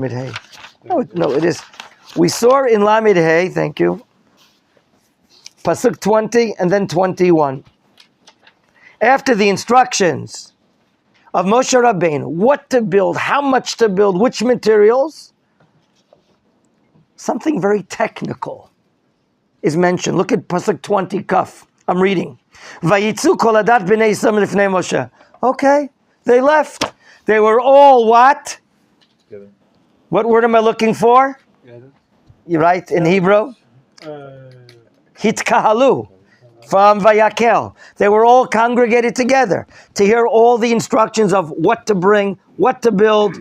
Lamed Hey. No, it is. We saw in Lamed Hey, thank you. Pasuk 20 and then 21. After the instructions of Moshe Rabbeinu, what to build, how much to build, which materials, something very technical is mentioned. Look at Pasuk 20, Kaf. I'm reading. Vayitzu kol adat b'nei Yisrael lifnei Moshe. Okay, they left. They were all what? Together. What word am I looking for? You're right, in Hebrew? Hitkahalu. From Vayakhel. They were all congregated together to hear all the instructions of what to bring, what to build,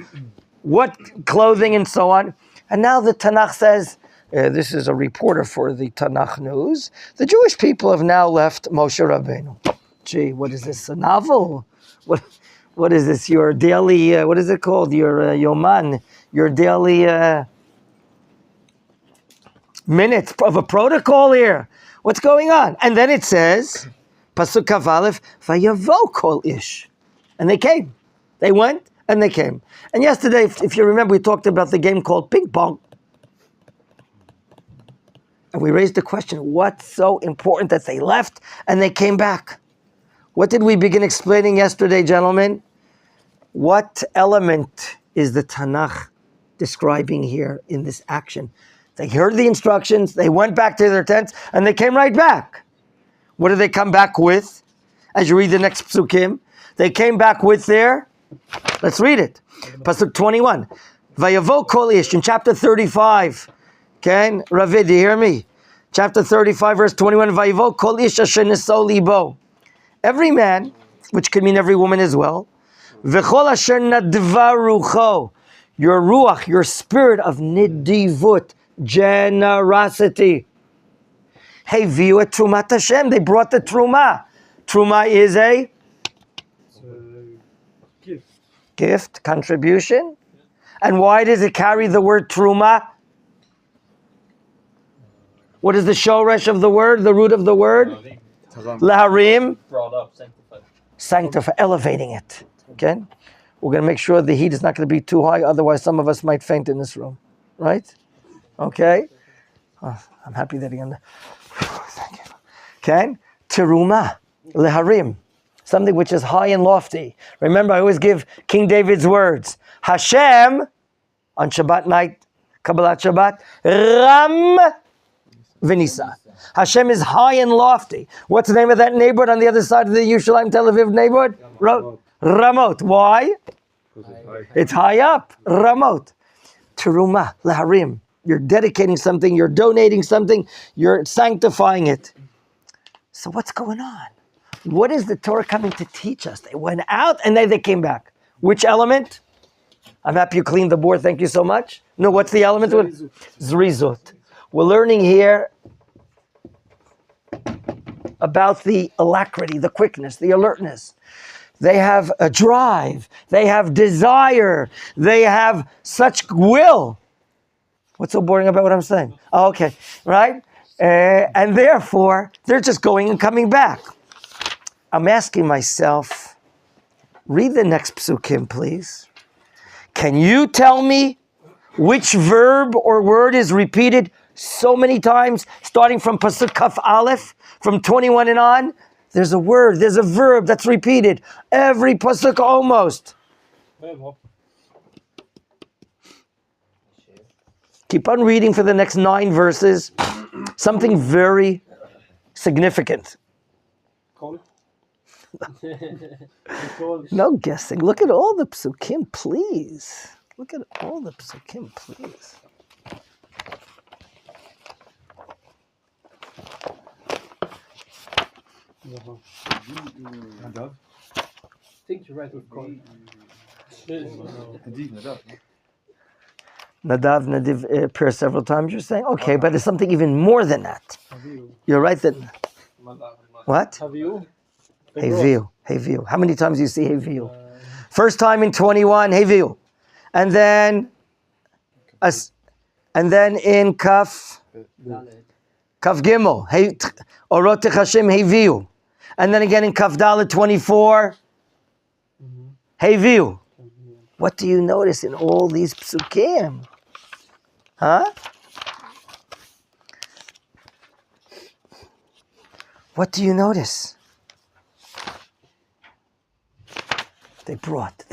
what clothing, and so on. And now the Tanakh says, this is a reporter for the Tanakh News, the Jewish people have now left Moshe Rabbeinu. Gee, what is this, a novel? What is this, your daily, what is it called, your Yoman, your daily minutes of a protocol here? What's going on? And then it says, Pasuk Kaf Aleph, Vayavo kol ish. And they came. They went and they came. And yesterday, if you remember, we talked about the game called ping pong. And we raised the question, what's so important that they left and they came back? What did we begin explaining yesterday, gentlemen? What element is the Tanakh describing here in this action? They heard the instructions, they went back to their tents, and they came right back. What did they come back with? As you read the next psukim, they came back with their, let's read it. Pasuk 21. Vayavo kol ish, in chapter 35. Okay, Rabbi, do you hear me? Chapter 35, verse 21. Vayavo kol ish asher neso libo. Every man, which could mean every woman as well. V'chol asher nadva rucho. Your ruach, your spirit of nidivut, generosity. Hey, view at Trumat Hashem. They brought the Truma. Truma is a gift, contribution. And why does it carry the word Truma? What is the shoresh of the word, the root of the word? Laharim. Brought up, sanctified. Sanctify, elevating it. Okay? We're going to make sure the heat is not going to be too high, otherwise some of us might faint in this room. Right? Okay? Oh, I'm happy that he thank you. Okay? Teruma, leharim. Something which is high and lofty. Remember, I always give King David's words. Hashem, on Shabbat night, Kabbalat Shabbat, Ram Venisa. Hashem is high and lofty. What's the name of that neighborhood on the other side of the Yerushalayim Tel Aviv neighborhood? Ramot. Why? It's high up. Ramot. Teruma, leharim. You're dedicating something, you're donating something, you're sanctifying it. So what's going on? What is the Torah coming to teach us? They went out and then they came back. Which element? I'm happy you cleaned the board, thank you so much. No, what's the element? Zrizut. We're learning here about the alacrity, the quickness, the alertness. They have a drive, they have desire, they have such will. What's so boring about what I'm saying? Oh, okay, right? And therefore, they're just going and coming back. I'm asking myself, read the next psukim, please. Can you tell me which verb or word is repeated so many times, starting from Pasuk Kaf Aleph, from 21 and on? There's a word, there's a verb that's repeated. Every Pasuk almost. Keep on reading for the next 9 verses. Something very significant. No guessing. Look at all the psukim, please. Look at all the psukim, please. Nadav? I think you're right with Nadav, Nadiv appears several times. You're saying, okay, but there's something even more than that. You're right that... What? Heviu. How many times do you see Heviu? First time in 21, Heviu. And then in Kaf Gimel, Orot Hashem Heviu. And then again in Kaf Dalet 24, Heviu. What do you notice in all these psukim? Huh? What do you notice? They brought.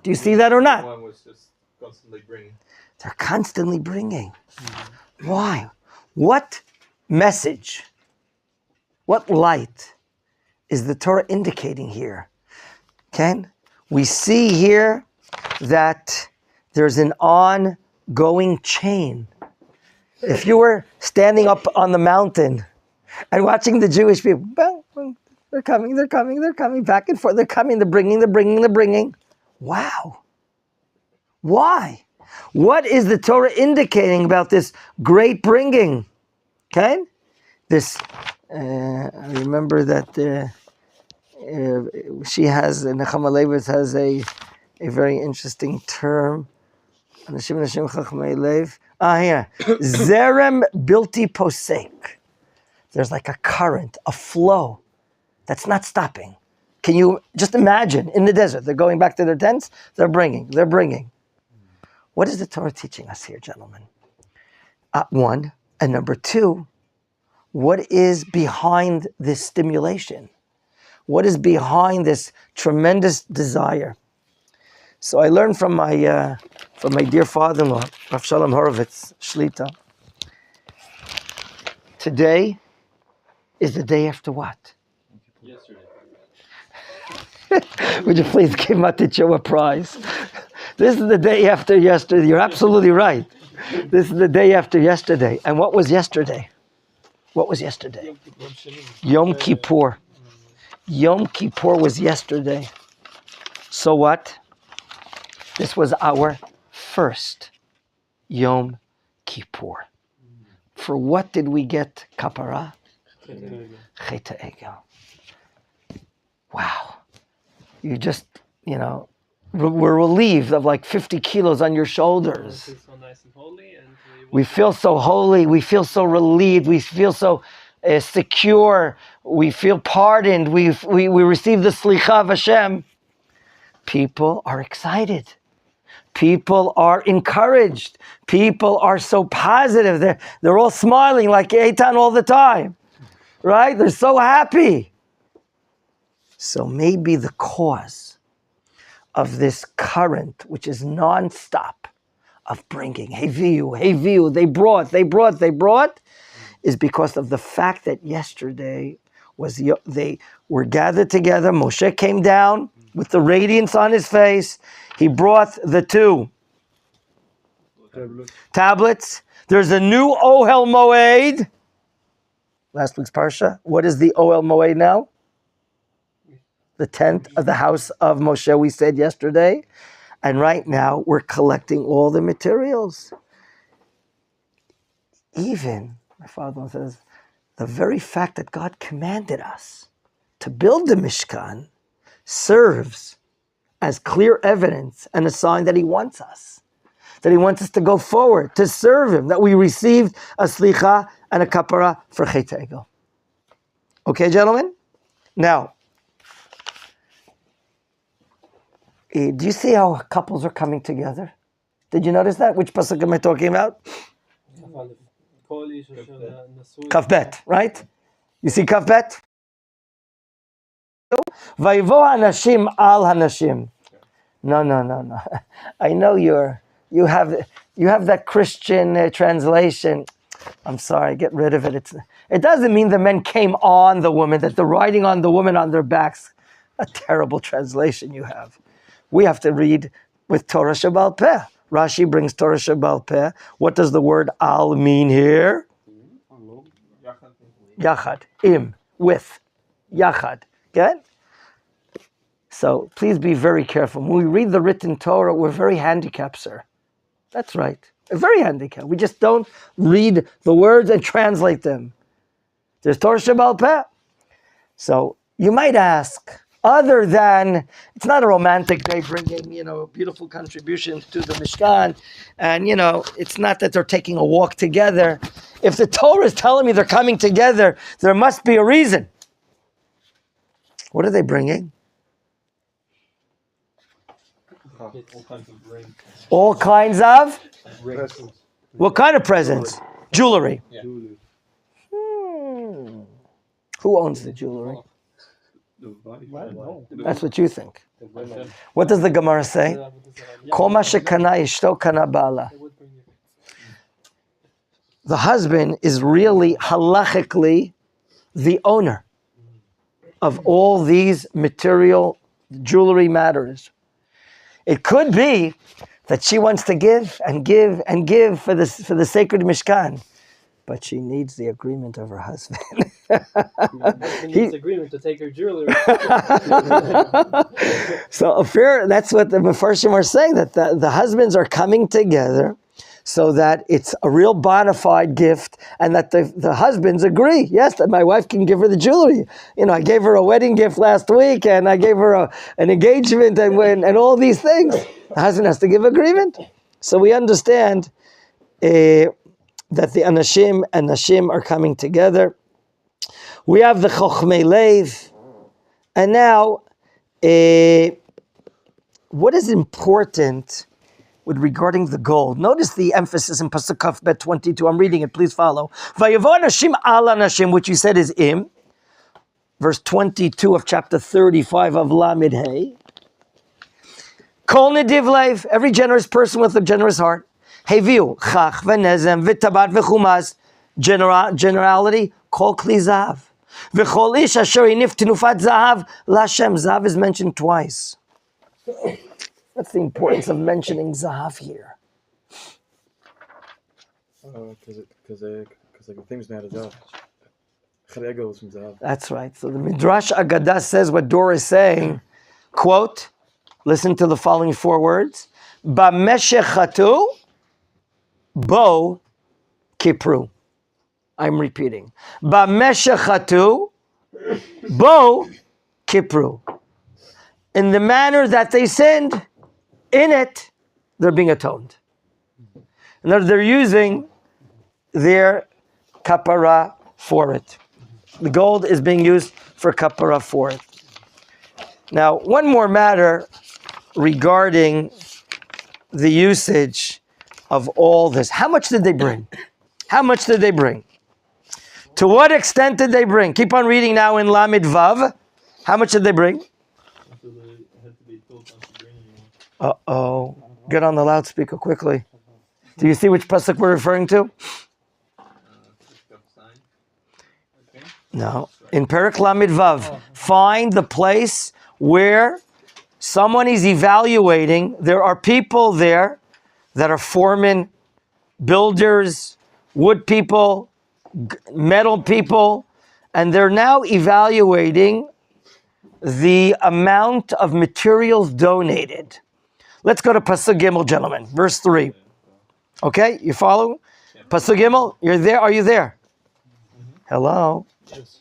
Do you see that or not? One was just constantly bringing. They're constantly bringing. Why? What message, what light is the Torah indicating here? Okay? We see here that there's an ongoing chain. If you were standing up on the mountain and watching the Jewish people, they're coming, back and forth, they're bringing. Wow. Why? What is the Torah indicating about this great bringing? Okay? This, I remember that she has, Nechama Leibowitz has a very interesting term. Here. Zerem bilti posek. There's like a current, a flow that's not stopping. Can you just imagine in the desert? They're going back to their tents, they're bringing. What is the Torah teaching us here, gentlemen? One, and number two, what is behind this stimulation? What is behind this tremendous desire? So I learned from my dear father-in-law, Rav Shalom Horovitz, Shlita. Today is the day after what? Yesterday. Would you please give Maticho a prize? This is the day after yesterday. You're absolutely right. This is the day after yesterday. And what was yesterday? Yom Kippur. Yom Kippur was yesterday. So what? This was our first Yom Kippur. For what did we get kapara? Chet ha'egel. Wow. You just, we're relieved of like 50 kilos on your shoulders. We feel so nice and holy, and we feel so holy. We feel so relieved. We feel so secure. We feel pardoned. We receive the slicha of Hashem. People are excited. People are encouraged. People are so positive. They're all smiling like Eitan all the time, right? They're so happy. So maybe the cause of this current, which is non-stop, of bringing, heviu, they brought, is because of the fact that yesterday they were gathered together. Moshe came down with the radiance on his face. He brought the two tablets. There's a new Ohel Moed. Last week's Parsha. What is the Ohel Moed now? The tent of the house of Moshe, we said yesterday. And right now, we're collecting all the materials. Even, my father says, the very fact that God commanded us to build the Mishkan serves as clear evidence and a sign that He wants us. That He wants us to go forward, to serve Him, that we received a slicha and a kapara for Chet ha'egel. Okay, gentlemen? Now, do you see how couples are coming together? Did you notice that? Which pasuk am I talking about? Kaf bet, right? You see Kaf bet? Vayvo hanashim al hanashim. No. I know you have that Christian translation. I'm sorry, get rid of it. It doesn't mean the men came on the woman, that they're riding on the woman on their backs. A terrible translation you have. We have to read with Torah Shebal Peh. Rashi brings Torah Shebal Peh. What does the word al mean here? Yachad, with, yachad. Okay? So please be very careful. When we read the written Torah, we're very handicapped, sir. That's right. We're very handicapped. We just don't read the words and translate them. There's Torah Shebal Peh. So you might ask, other than, it's not a romantic day bringing, beautiful contributions to the Mishkan, and, it's not that they're taking a walk together. If the Torah is telling me they're coming together, there must be a reason. What are they bringing? All kinds of rings. All kinds of? Rings. What kind of presents? Jewelry. Yeah. Who owns the jewelry? No. That's what you think. What does the Gemara say? Kol ma shekana ishto kana bala. The husband is really halachically the owner of all these material jewelry matters. It could be that she wants to give and give and give for the sacred Mishkan, but she needs the agreement of her husband. He needs agreement to take her jewelry. So that's what the Mefarshim are saying, that the husbands are coming together so that it's a real bona fide gift, and that the husbands agree, yes, that my wife can give her the jewelry. I gave her a wedding gift last week, and I gave her an engagement, and all these things. The husband has to give agreement. So we understand that the Anashim and Nashim are coming together. We have the Chochmei Lev, and now what is important regarding the gold? Notice the emphasis in Pasuk Kaf Bet 22. I'm reading it. Please follow. Vayavo Nashim ala Nashim, which you said is Im, verse 22 of chapter 35 of Lamed Hey. Kol nediv lev, every generous person with a generous heart. Heviu chach v'nezem v'tabat v'chumaz, generality. Kol kli zahav. V'chol ish asher inif tinufat zahav l'Hashem. Zahav is mentioned twice. What's the importance of mentioning zahav here? Because the thing's made of zahav. Chadego is from zahav. That's right. So the Midrash Agadah says what Dor is saying. Quote, listen to the following four words. Ba'meshechatu bo kipru. I'm repeating. Ba'meshechatu bo kipru. In the manner that they sinned, in it, they're being atoned. And they're using their kapara for it. The gold is being used for kapara for it. Now, one more matter regarding the usage of all this. How much did they bring? How much did they bring? To what extent did they bring? Keep on reading now in Lamed Vav. How much did they bring? Uh-oh. Get on the loudspeaker quickly. Do you see which pasuk we're referring to? No. In Perek Lamed Vav. Find the place where someone is evaluating. There are people there that are foremen, builders, wood people, metal people, and they're now evaluating the amount of materials donated. Let's go to Pasuk Gimel, gentlemen. Verse 3. Okay, you follow? Yeah. Pasuk Gimel, you're there? Are you there? Mm-hmm. Hello? Yes.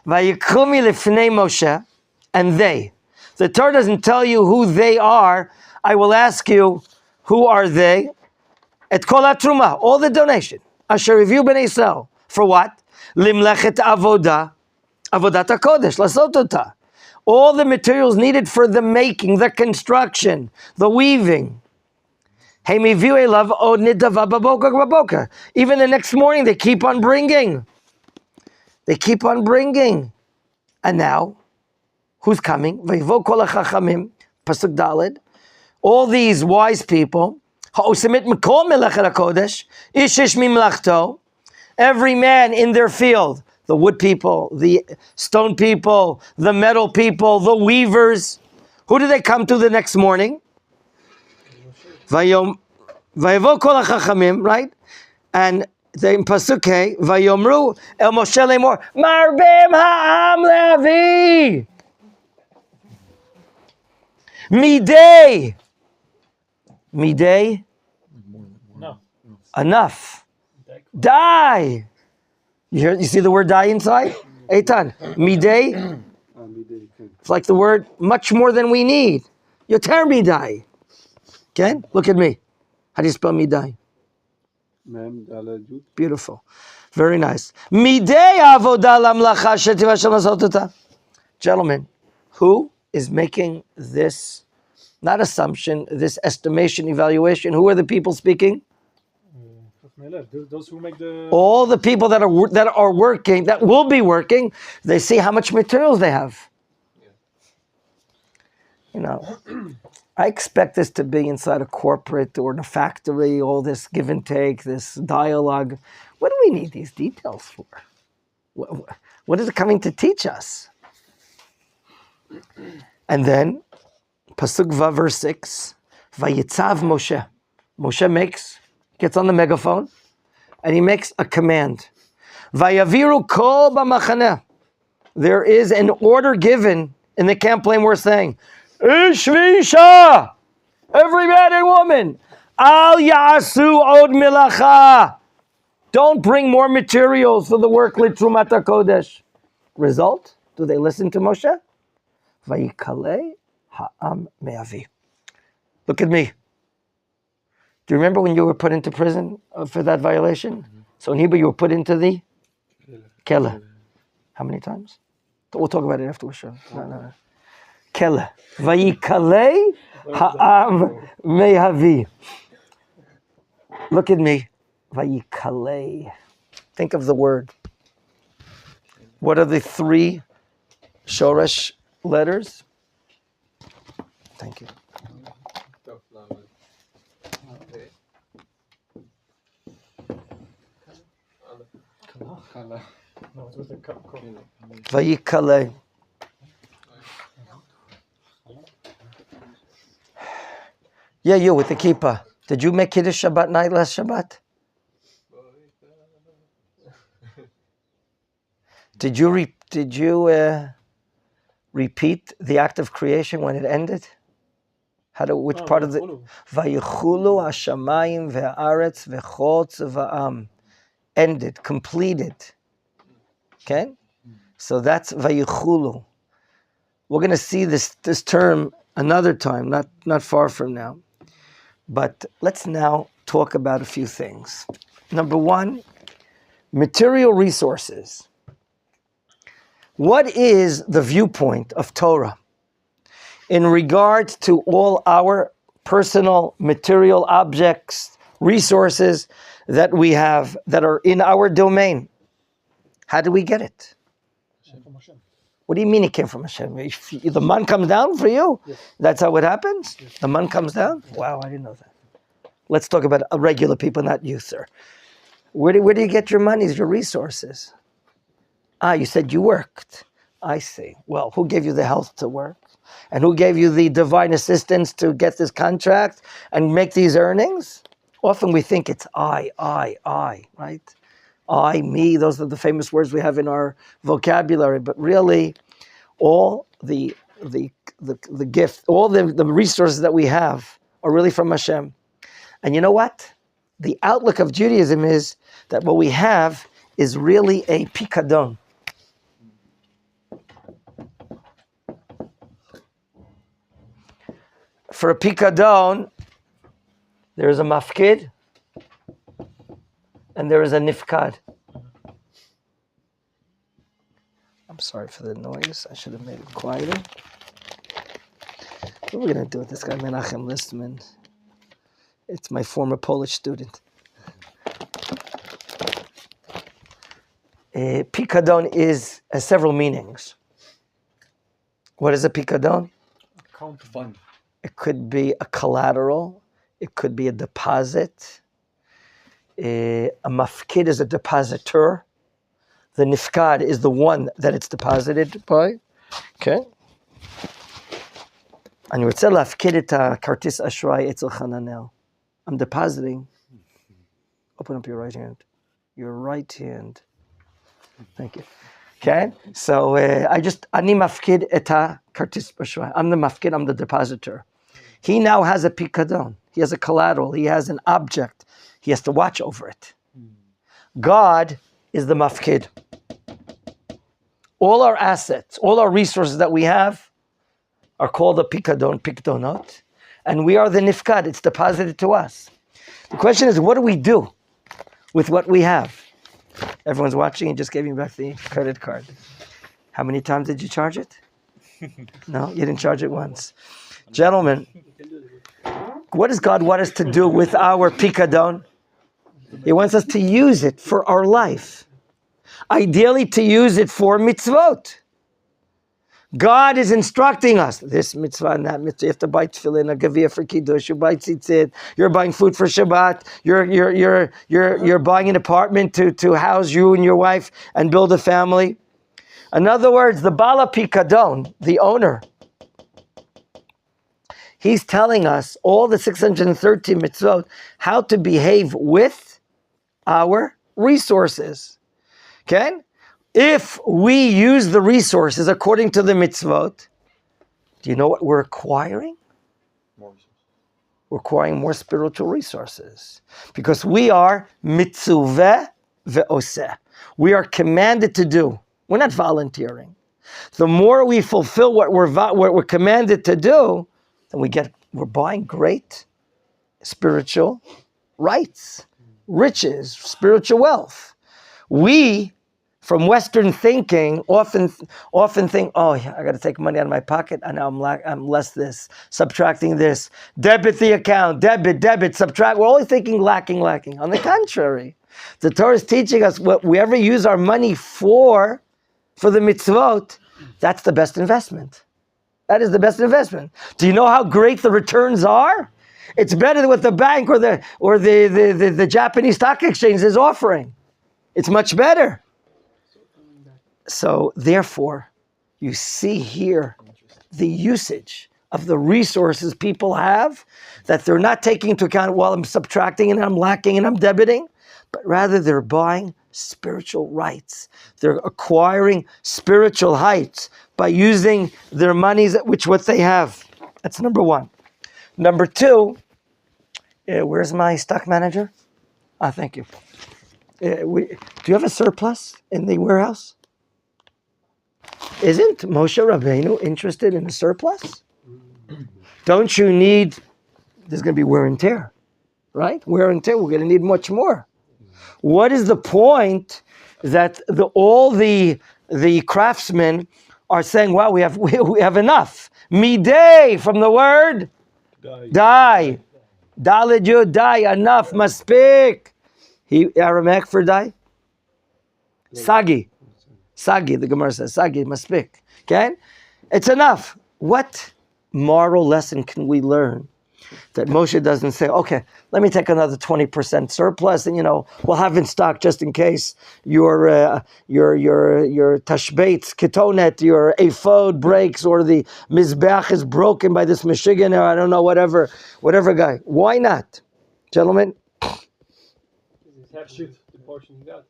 Vayikumi lifnei Moshe, and they. The Torah doesn't tell you who they are. I will ask you, who are they? Et kol hatruma, all the donation. Asher reviu b'nei Yisrael. For what? Limlechet avodah, avodat hakodesh, lasot ota. All the materials needed for the making, the construction, the weaving. Even the next morning, they keep on bringing. They keep on bringing. And now, who's coming? Pasuk Daled. All these wise people. Every man in their field. The wood people, the stone people, the metal people, the weavers. Who do they come to the next morning? Vayom Vayavo kol hachachamim, right? And they in Pasuk Hey, Vayomru El Moshe Lemor, Marbim ha'am levi. Midei. Midei? No. Enough. Die. You see the word die inside? Eitan. Midei. It's like the word much more than we need. Yoter midai. Okay? Look at me. How do you spell midai? Beautiful. Very nice. Midei avodah lamlacha shetiva shel lasot ota. Gentlemen, who is making this not assumption, this estimation, evaluation. Who are the people speaking? Those who make the... All the people that are working, that will be working, they see how much materials they have. You know, I expect this to be inside a corporate or in a factory, all this give and take, this dialogue. What do we need these details for? What is it coming to teach us? And then, Pasuk Vav, verse 6, Vayitzav Moshe. Moshe gets on the megaphone, and he makes a command. Vayaviru kol b'machaneh. There is an order given in the camp lane we're saying, Ish v'isha, every man and woman, al ya'asu od milacha. Don't bring more materials for the work litrumat HaKodesh. Result, do they listen to Moshe? Vayikhel ha'am me'avi. Look at me. Do you remember when you were put into prison for that violation? So in Hebrew, you were put into the kele. How many times? We'll talk about it afterwards. No. Kele. Vayikhel ha'am me'avi. Look at me. Vayikhel. Think of the word. What are the three shoresh letters? Thank you. Vayikhel. Yeah, you with the kippah. Did you make Kiddush Shabbat night last Shabbat? Did you repeat the act of creation when it ended? Which part of the Vayichulu hashamayim ve'aretz v'chol tzva'am ended, completed. Okay, so that's Vayichulu. We're going to see this term another time, not far from now. But let's now talk about a few things. Number one, material resources. What is the viewpoint of Torah in regard to all our personal material objects, resources that we have that are in our domain? How do we get it? What do you mean it came from Hashem? If the man comes down for you? Yes. That's how it happens? Yes. The man comes down? Wow, I didn't know that. Let's talk about regular people, not you, sir. Where do you get your monies, your resources? You said you worked. I see. Well, who gave you the health to work? And who gave you the divine assistance to get this contract and make these earnings? Often we think it's I, right? I, me, those are the famous words we have in our vocabulary. But really, all the gift, all the resources that we have are really from Hashem. And you know what? The outlook of Judaism is that what we have is really a pikadon. For a pikadon, there is a mafkid and there is a nifkad. I'm sorry for the noise. I should have made it quieter. What are we going to do with this guy, Menachem Listman? It's my former Polish student. Pikadon has several meanings. What is a pikadon? Account fund. It could be a collateral. It could be a deposit. A mafkid is a depositor. The nifkad is the one that it's deposited by. Okay. אני רוצה להפקיד את הכרטיס אשראי אצל חננאל. I'm depositing. Open up your right hand. Your right hand. Thank you. Okay? So אני מפקיד את הכרטיס אשראי. I'm the mafkid, I'm the depositor. He now has a pikadon. He has a collateral. He has an object. He has to watch over it. God is the mafkid. All our assets, all our resources that we have are called a pikadon, pikdonot, and we are the nifkad. It's deposited to us. The question is, what do we do with what we have? Everyone's watching and just gave me back the credit card. How many times did you charge it? No, you didn't charge it once. Gentlemen, what does God want us to do with our pikadon? He wants us to use it for our life. Ideally, to use it for mitzvot. God is instructing us, this mitzvah and that mitzvah. You have to buy tefillin, a gavia for kiddush, you buy tzitzit, you're buying food for Shabbat, you're buying an apartment to house you and your wife and build a family. In other words, the Bala Pikadon, the owner, he's telling us all the 613 mitzvot, how to behave with our resources. Okay? If we use the resources according to the mitzvot, do you know what we're acquiring? More resources. We're acquiring more spiritual resources. Because we are mitzuveh ve'oseh. We are commanded to do. We're not volunteering. The more we fulfill what we're commanded to do, then we're buying great spiritual rights, riches, spiritual wealth. We, from Western thinking, often think, oh, yeah, I got to take money out of my pocket, and now I'm less this, subtracting this, debit the account, debit, subtract. We're always thinking lacking. On the contrary, the Torah is teaching us what we ever use our money for the mitzvot, that's the best investment. That is the best investment. Do you know how great the returns are? It's better than what the bank or the Japanese stock exchange is offering. It's much better. So therefore, you see here the usage of the resources people have, that they're not taking into account, well, I'm subtracting and I'm lacking and I'm debiting, but rather they're buying spiritual rights. They're acquiring spiritual heights by using their monies, which what they have. That's number one. Number two, where's my stock manager? Thank you. Do you have a surplus in the warehouse? Isn't Moshe Rabbeinu interested in a surplus? Don't you need, there's going to be wear and tear, right? Wear and tear, we're going to need much more. What is the point that all the craftsmen are saying, wow, we have enough. Midei, from the word, die. Daled yud, die, enough, maspik. Aramaic for die? Sagi, the Gemara says, Sagi, maspik. Okay? It's enough. What moral lesson can we learn that Moshe doesn't say, okay, let me take another 20% surplus and, we'll have in stock just in case your tashbetz, ketonet, your ephod breaks, or the mizbeach is broken by this Michigan, or I don't know, whatever guy. Why not? Gentlemen? Shoot the portion you got.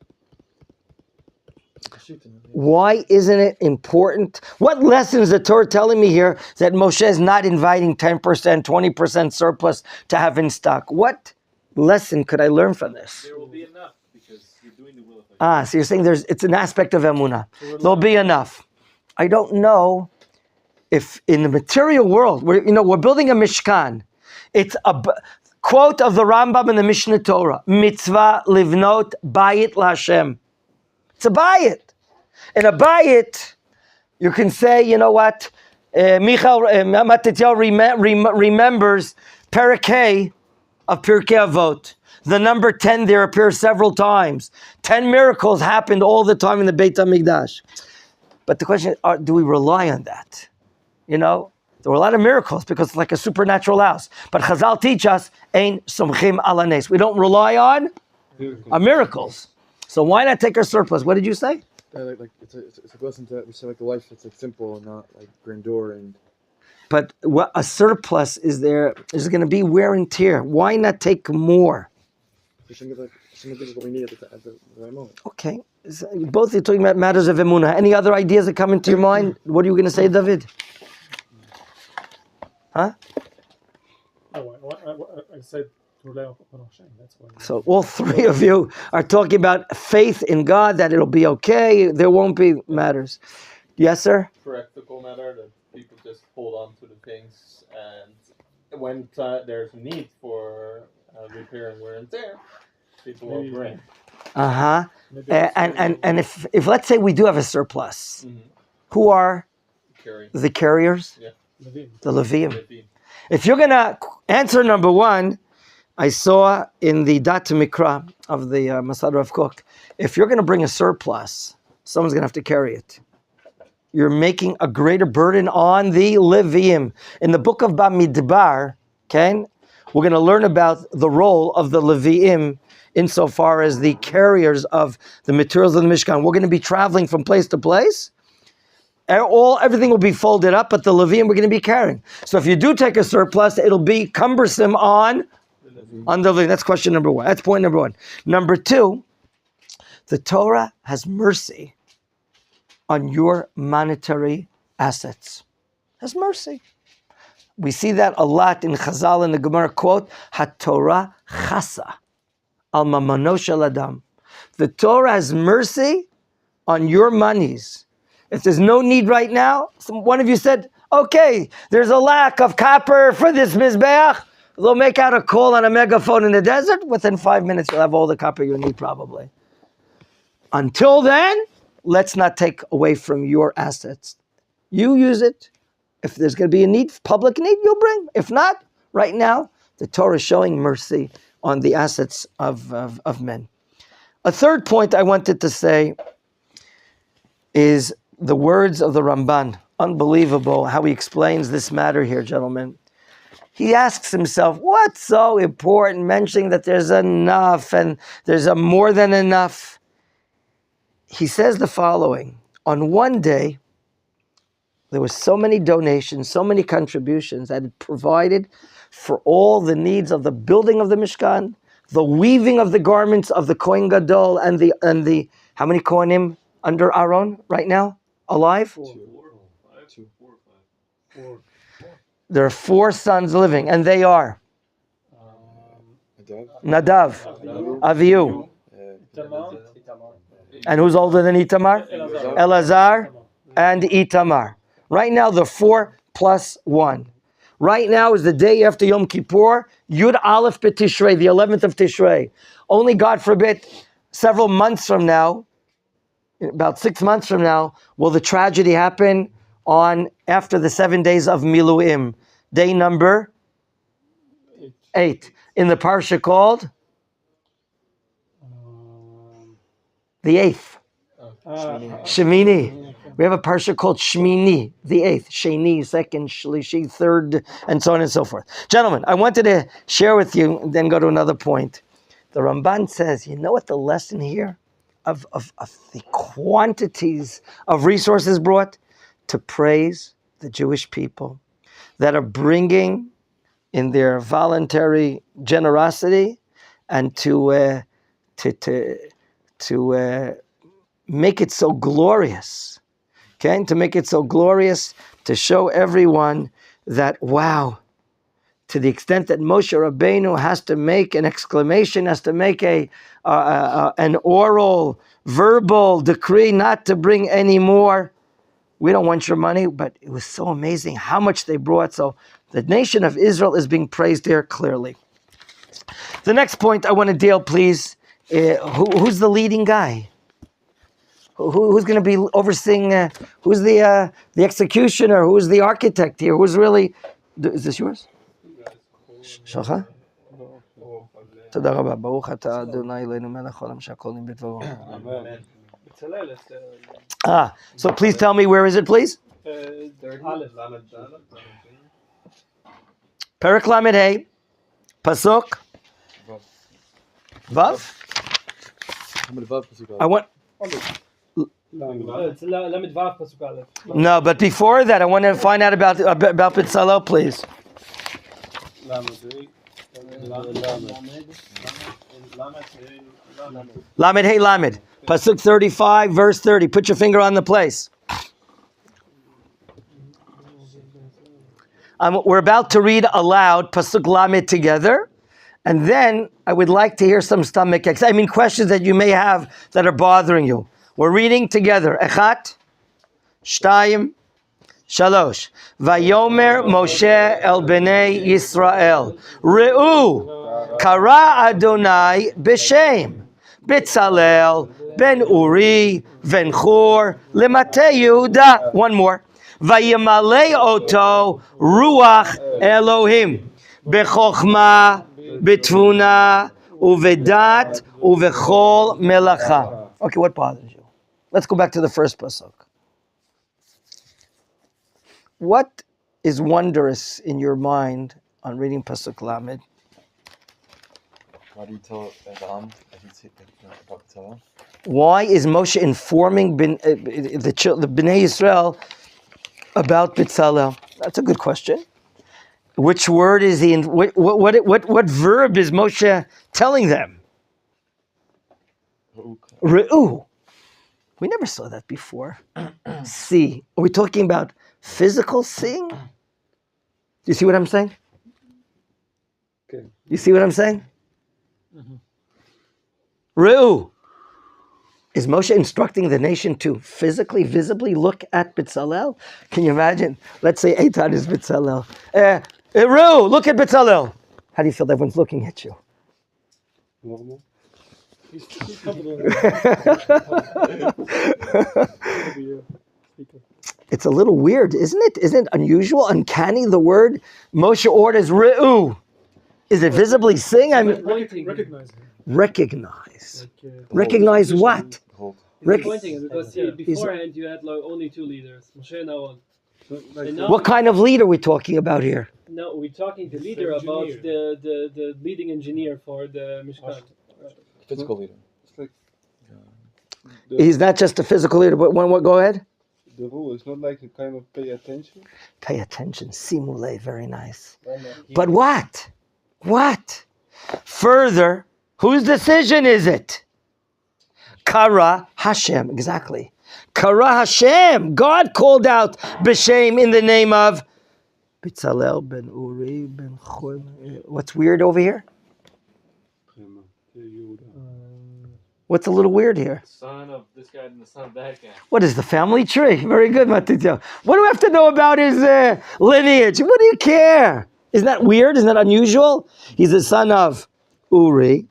Why isn't it important? What lesson is the Torah telling me here that Moshe is not inviting 10%, 20% surplus to have in stock? What lesson could I learn from this? There will be enough because you're doing the will of God. So you're saying it's an aspect of emunah. There'll be enough. I don't know if in the material world, we're building a mishkan. It's a quote of the Rambam in the Mishnah Torah: Mitzvah livnot bayit laHashem. It's a bayit. In a bayit, you can say, you know what? Matityahu remembers Parakeh of Pirkei Avot. The number 10 there appears several times. 10 miracles happened all the time in the Beit HaMikdash. But the question is, do we rely on that? There were a lot of miracles because it's like a supernatural house. But Chazal teach us, Ein somchim ala nes. We don't rely on our miracles. So why not take our surplus? What did you say? It's a lesson to we say like the life that's like simple and not like grandeur and. But what a surplus is going to be wear and tear. Why not take more? Some of this is what we need at the right moment. Okay, so both you're talking about matters of emunah. Any other ideas that come into your mind? What are you going to say, David? Huh? I said. That's why. So all three of you are talking about faith in God, that it'll be okay, there won't be matters. Yes, sir? Practical matter that people just hold on to the things, and when there's a need for repair and wear and tear, people will bring. And if let's say we do have a surplus, who are the carriers? Yeah. The Levium. If you're going to answer number one, I saw in the Dat Mikra of the Masad Rav Kook, if you're going to bring a surplus, someone's going to have to carry it. You're making a greater burden on the Levium. In the book of Bamidbar, okay, we're going to learn about the role of the Levium insofar as the carriers of the materials of the Mishkan. We're going to be traveling from place to place. Everything will be folded up, but the Levium we're going to be carrying. So if you do take a surplus, it'll be cumbersome on the Levium. That's question number one. That's point number one. Number two, the Torah has mercy on your monetary assets. Has mercy. We see that a lot in Chazal and the Gemara quote, HaTorah chasa al mamano shel adam. The Torah has mercy on your monies. If there's no need right now, one of you said, okay, there's a lack of copper for this Mizbeach. They'll make out a call on a megaphone in the desert. Within 5 minutes, you'll have all the copper you need probably. Until then, let's not take away from your assets. You use it. If there's going to be a need, public need, you'll bring. If not, right now, the Torah is showing mercy on the assets of men. A third point I wanted to say is the words of the Ramban. Unbelievable how he explains this matter here, gentlemen. He asks himself, what's so important, mentioning that there's enough and there's a more than enough? He says the following: on one day, there were so many donations, so many contributions that had provided for all the needs of the building of the Mishkan, the weaving of the garments of the Kohen Gadol, and the how many Kohanim under Aaron right now alive? Four. There are 4 sons living, and they are Nadav, Avihu, and who's older than Itamar? Elazar and Itamar. Right now, the 4 plus 1. Right now is the day after Yom Kippur, Yud Aleph B'Tishrei, the 11th of Tishrei. Only, God forbid, several months from now, about 6 months from now, will the tragedy happen on after the 7 days of Miluim, day number 8, in the parsha called the 8th, Shemini. We have a parsha called Shmini, the 8th, Sheni, 2nd, Shlishi, 3rd, and so on and so forth. Gentlemen, I wanted to share with you, and then go to another point. The Ramban says, you know what the lesson here of the quantities of resources brought? To praise the Jewish people that are bringing in their voluntary generosity, and to make it so glorious. Okay, to make it so glorious, to show everyone that, wow, to the extent that Moshe Rabbeinu has to make an exclamation, has to make an oral, verbal decree not to bring any more. We don't want your money, but it was so amazing how much they brought. So the nation of Israel is being praised there clearly. The next point I want to deal, please, who's the leading guy? Who's going to be overseeing, who's the executioner, who's the architect here? Who's really, is this yours? Shalcha? תודה רבה, ברוך אתה אדוני אלוהינו מלך העולם שהכל נהיה בדברו. So please tell me, where is it, please? Perek Lamed Hey, Pasuk Vav. I want. No, but before that, I want to find out about B'Tzalel, please. Lamed Hey Lamed. Pasuk 35, verse 30. Put your finger on the place. We're about to read aloud Pasuk Lamed together. And then I would like to hear some stomach aches. I mean, questions that you may have that are bothering you. We're reading together. Echat, Shtayim, Shalosh. Vayomer Moshe el Bnei Yisrael. Re'u, Kara Adonai B'Shem. B'Tzalel, Ben Uri, Ben Chor, Lemate Yehuda. One more. Vayimale oto ruach Elohim bechokma betvuna uvedat uvechol melacha. Okay, what bothers you? Let's go back to the first pasuk. What is wondrous in your mind on reading pasuk lamed? Why do you tell Adam that he's about to tell him? Why is Moshe informing the Bnei Yisrael about Bitzalel? That's a good question. Which word is he? What verb is Moshe telling them? Re'u. We never saw that before. See. Are we talking about physical seeing? Do you see what I'm saying? Okay. You see what I'm saying? Re'u. Is Moshe instructing the nation to physically, visibly look at Bitzalel? Can you imagine? Let's say Eitan is Bitzalel. Eru, look at Bitzalel. How do you feel that everyone's looking at you? Normal. He's It's a little weird, isn't it? Isn't it unusual, uncanny, the word Moshe orders Re'u? Is it visibly seeing? I mean, recognize him. recognize. Like, Recognize what? Hold. Pointing because beforehand you had like only two leaders, Moshe and Aaron. And now, What kind of lead are we talking about here? no, we're talking to the leader about the leading engineer for the Mishkan. Physical leader. It's like He's not just a physical leader, but what? Go ahead. the rule. It's not like you kind of pay attention. Pay attention. Simule, very nice. But what? What? Further, whose decision is it? Kara Hashem, exactly. Kara Hashem. God called out B'Shem in the name of Bitzalel ben Uri ben Chol. What's weird over here? What's a little weird here? Son of this guy and the son of that guy. What is the family tree? Very good, Matitya. What do we have to know about his lineage? What do you care? Isn't that weird? Isn't that unusual? He's the son of Uri,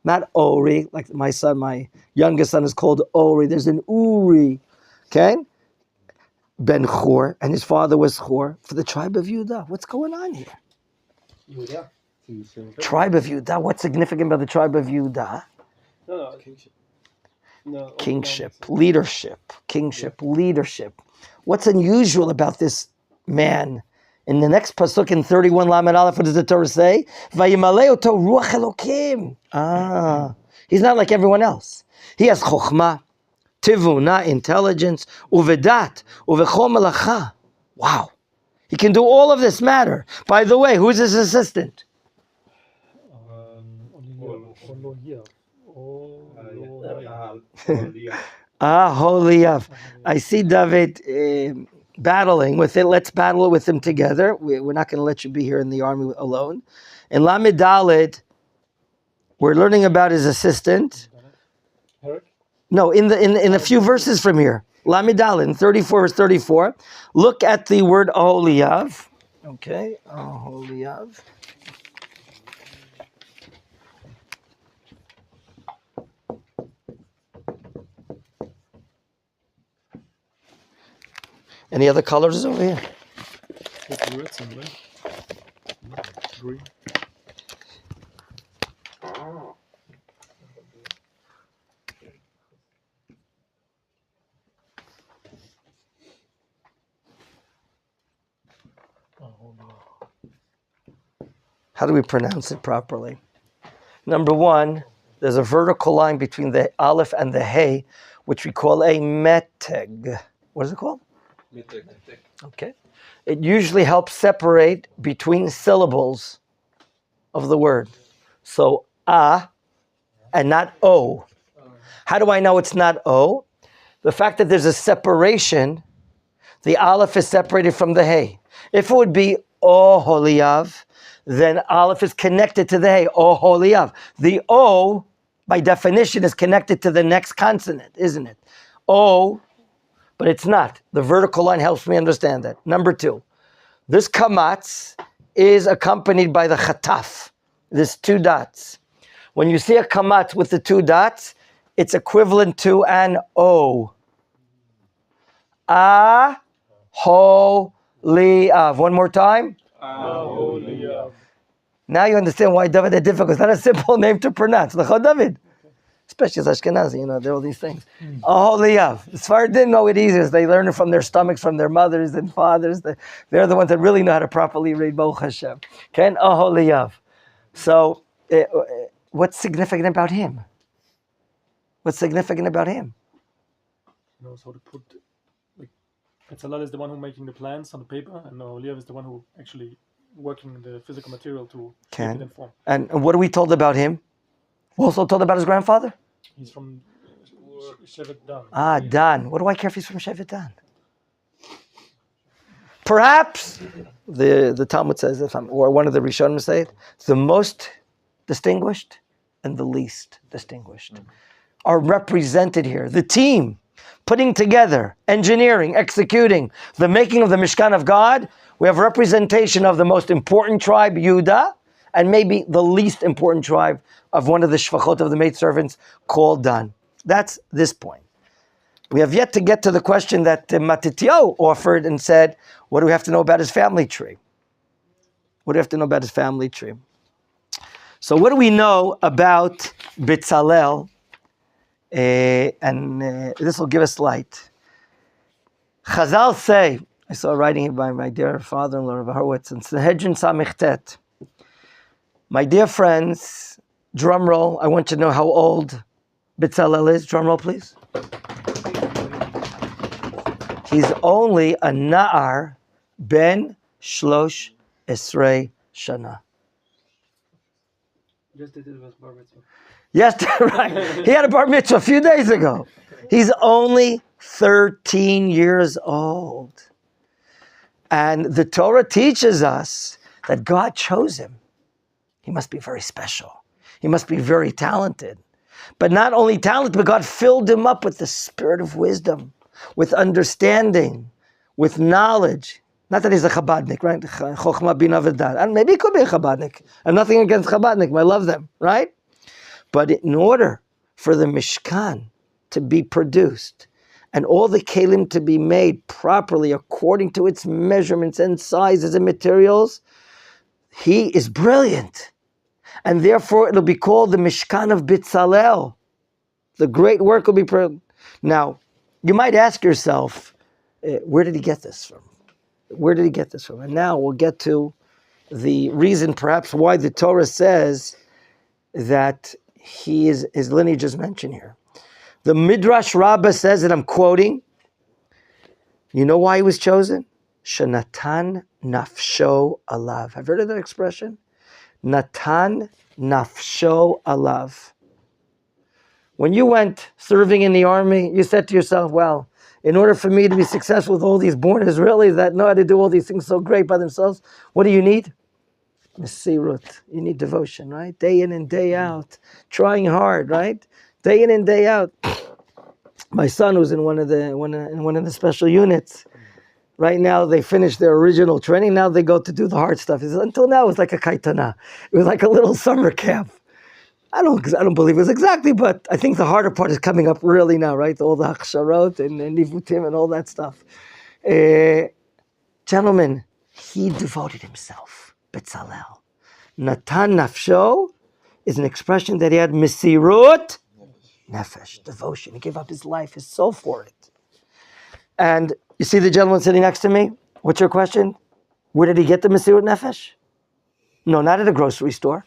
not Ori. Like my son, my youngest son is called Ori. There's an Uri, okay? Ben Chor, and his father was Chor for the tribe of Judah. What's going on here? Yehuda. Tribe of Judah. What's significant about the tribe of Judah? No. Kingship, leadership, leadership. What's unusual about this man? In the next pasuk in 31 Lamed Aleph, what does the Torah say? Vayimale oto ruach Elokim. He's not like everyone else. He has chokhmah, tivuna, intelligence, uvedat, uvechol melacha. Wow. He can do all of this matter. By the way, who's his assistant? Holiav. I see David battling with it. Let's battle it with him together. We're not going to let you be here in the army alone. In Lamed Daled, we're learning about his assistant. No, in a few verses from here. Lamed Daled, in 34 verse 34. Look at the word Aholiav. Okay, Aholiav. Any other colors over here? Green. How do we pronounce it properly? Number one, there's a vertical line between the aleph and the hey, which we call a meteg. What is it called? Okay. It usually helps separate between syllables of the word. So, and not o. How do I know it's not o? The fact that there's a separation, the aleph is separated from the hey. If it would be Oholiav, then aleph is connected to the hey, Oholiav. The o, by definition, is connected to the next consonant, isn't it? O, but it's not. The vertical line helps me understand that. Number two, this kamatz is accompanied by the chataf. There's two dots. When you see a kamatz with the two dots, it's equivalent to an O. Aholiav. One more time. Aholiav. Now you understand why David had difficult. It's not a simple name to pronounce. L'chod David. Especially as Ashkenazi, there are all these things. Aholiav. The Sfarad didn't know it either. They learn it from their stomachs, from their mothers and fathers. They're the ones that really know how to properly read Baruch Hashem. Ken Aholiav. So, what's significant about him? What's significant about him? He knows how to put. Betzalel is the one who making the plans on the paper, and Aholiav is the one who actually working the physical material to shape it in form. And what are we told about him? We're also told about his grandfather? He's from Shevet Dan. Dan. What do I care if he's from Shevet Dan? Perhaps, the Talmud says, or one of the Rishonim say it, the most distinguished and the least distinguished are represented here. The team putting together, engineering, executing, the making of the Mishkan of God. We have representation of the most important tribe, Yehuda, and maybe the least important tribe of one of the shvachot of the maidservants called Dan. That's this point. We have yet to get to the question that Matityahu offered and said, what do we have to know about his family tree? What do we have to know about his family tree? So what do we know about Betzalel? And this will give us light. Chazal say, I saw a writing here by my dear father-in-law, Rabbi Horowitz, in Sanhedrin Samichet. My dear friends, drum roll, I want you to know how old Betzalel is. Drum roll, please. He's only a Na'ar ben Shlosh Esrei Shana. Just did it with bar mitzvah. Yes, right. He had a bar mitzvah a few days ago. He's only 13 years old. And the Torah teaches us that God chose him. He must be very special. He must be very talented. But not only talented, but God filled him up with the spirit of wisdom, with understanding, with knowledge. Not that he's a Chabadnik, right? Chochmah bina v'dat. And maybe he could be a Chabadnik. I'm nothing against Chabadnik. I love them, right? But in order for the Mishkan to be produced and all the kelim to be made properly according to its measurements and sizes and materials, he is brilliant. And therefore it'll be called the Mishkan of Betzalel. The great work will be... Now, you might ask yourself, where did he get this from? Where did he get this from? And now we'll get to the reason perhaps why the Torah says that his lineage is mentioned here. The Midrash Rabbah says, and I'm quoting, you know why he was chosen? Shenatan nafsho alav. Have you heard of that expression? Natan nafsho alav. When you went serving in the army, you said to yourself, well, in order for me to be successful with all these born Israelis that know how to do all these things so great by themselves, what do you need? Mesirut. You need devotion, right? Day in and day out. Trying hard, right? Day in and day out. My son was in one of the special units. Right now they finished their original training. Now they go to do the hard stuff. He says, until now it was like a kaitana. It was like a little summer camp. I don't believe it was exactly, but I think the harder part is coming up really now, right? All the hachsharot and nivutim and all that stuff. Gentlemen, he devoted himself. Betzalel. Natan nafsho is an expression that he had mesirut nefesh, devotion. He gave up his life, his soul for it. And you see the gentleman sitting next to me? What's your question? Where did he get the mesirut nefesh? No, not at a grocery store.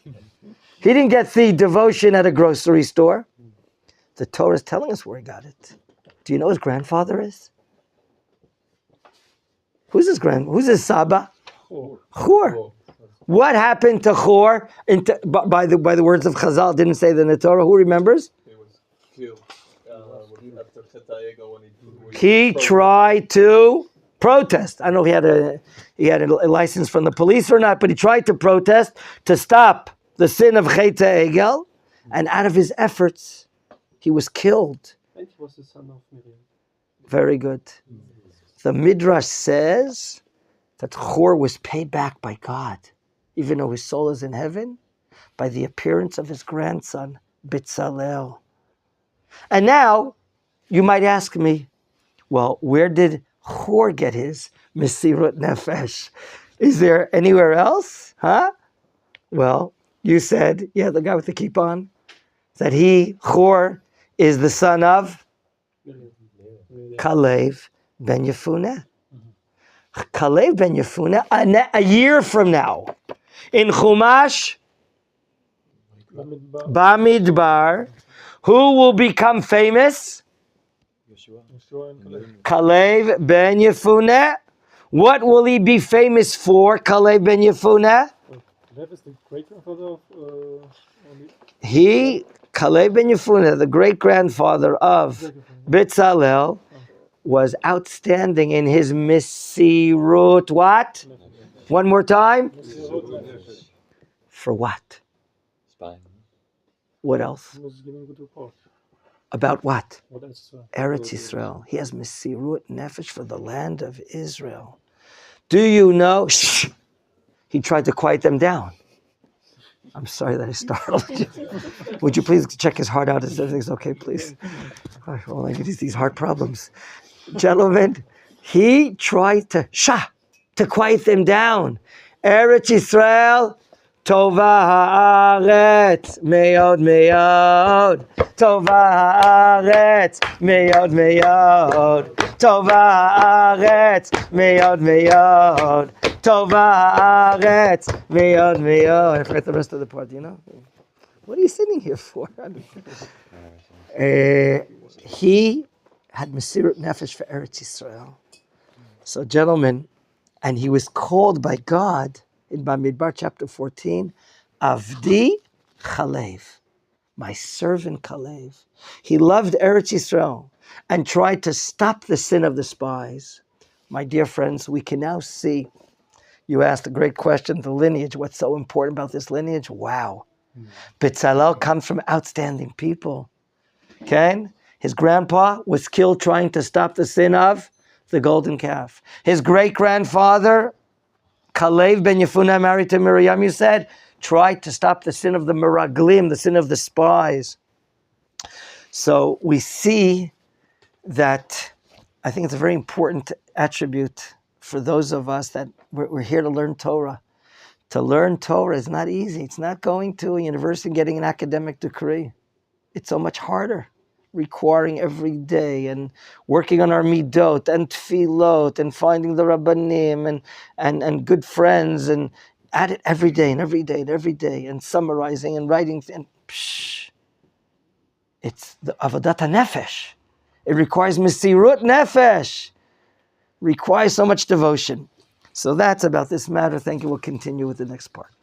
He didn't get the devotion at a grocery store. The Torah is telling us where he got it. Do you know his grandfather is? Who's his Saba? Chor. What happened to Chor? By the words of Chazal, didn't say that in the Torah. Who remembers? He was killed after Chetayego when he tried to protest. I don't know if he had a license from the police or not, but he tried to protest to stop the sin of Chet Egel, and out of his efforts, he was killed. And he was the son of Miriam. Very good. The Midrash says that Chor was paid back by God, even though his soul is in heaven, by the appearance of his grandson, Betzalel. And now, you might ask me, well, where did Chor get his Mesirut Nefesh. Is there anywhere else? Huh? Well, you said, yeah, the guy with the kippah, that he, Chor, is the son of Kalev ben Yefuneh. Kalev ben Yefuneh, a year from now, in Chumash, Bamidbar, who will become famous? Kalev ben Yefuneh. What will he be famous for, Kalev ben Yefuneh? Lev is the great grandfather of Kalev ben Yefuneh, the great-grandfather of Bitzalel, was outstanding in his Mesirut. What? One more time. For what? Spying. What else? He was giving good report. About what? What else? Eretz Yisrael. He has Mesirut Nefesh for the land of Israel. Do you know? Shh. He tried to quiet them down. I'm sorry that I startled you. Would you please check his heart out? Is everything's okay, please? All I get is these heart problems. Gentlemen, he tried to quiet them down. Eretz Yisrael, Tova haaretz, meod meod. Tova haaretz, meod meod. Tova haaretz, meod meod. Tova haaretz, meod meod. I forgot the rest of the part, you know? What are you sitting here for? He had Mesirut Nefesh for Eretz Yisrael. So, gentlemen, and he was called by God in Bamidbar chapter 14, Avdi Chalev, my servant Chalev. He loved Eretz Yisrael and tried to stop the sin of the spies. My dear friends, we can now see, you asked a great question, the lineage, what's so important about this lineage? Wow. Bitzalel comes from outstanding people. Okay? His grandpa was killed trying to stop the sin of the golden calf. His great-grandfather, Kalev ben Yefuneh, married to Miriam, you said, tried to stop the sin of the Meraglim, the sin of the spies. So we see that I think it's a very important attribute for those of us that we're here to learn Torah. To learn Torah is not easy. It's not going to a university and getting an academic degree. It's so much harder, requiring every day and working on our midot and tefillot and finding the rabbanim and good friends and at it every day and every day and every day and summarizing and writing. And it's the avodat nefesh. It requires mesirut nefesh. Requires so much devotion. So that's about this matter. Thank you. We'll continue with the next part.